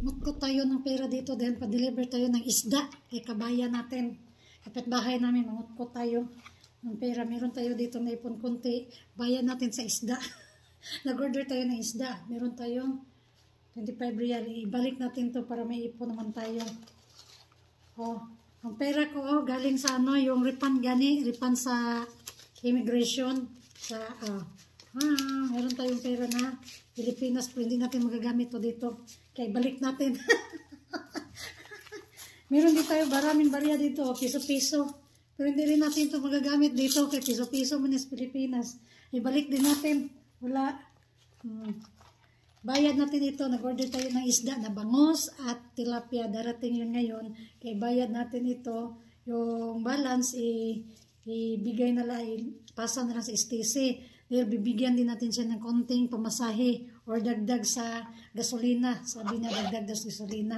mutkot tayo ng pera dito dahil pa-deliver tayo ng isda kay kabayan natin. Kapitbahay namin, mutkot tayo ng pera. Meron tayo dito na ipon konti. Bayan natin sa isda. Nag-order tayo ng isda. Meron tayong 25 real. Ibalik natin to para may ipon naman tayo. Oh, ang pera ko galing sa ano, yung refund gani, refund sa immigration sa meron tayong pera na Pilipinas pero hindi natin magagamit to dito. Kaya balik natin. Meron din tayo maraming barya dito, piso-piso. Pero hindi rin natin ito magagamit dito kay piso-piso man sa Pilipinas. Ibalik din natin. Wala. Bayad natin ito. Nag-order tayo ng isda na bangus at tilapia. Darating yun ngayon. Kaya bayad natin ito. Yung balance, ibigay na lang, ipasa na lang sa STC. Dahil bibigyan din natin siya ng konting pamasahe or dagdag sa gasolina. Sabi niya, dagdag sa gasolina.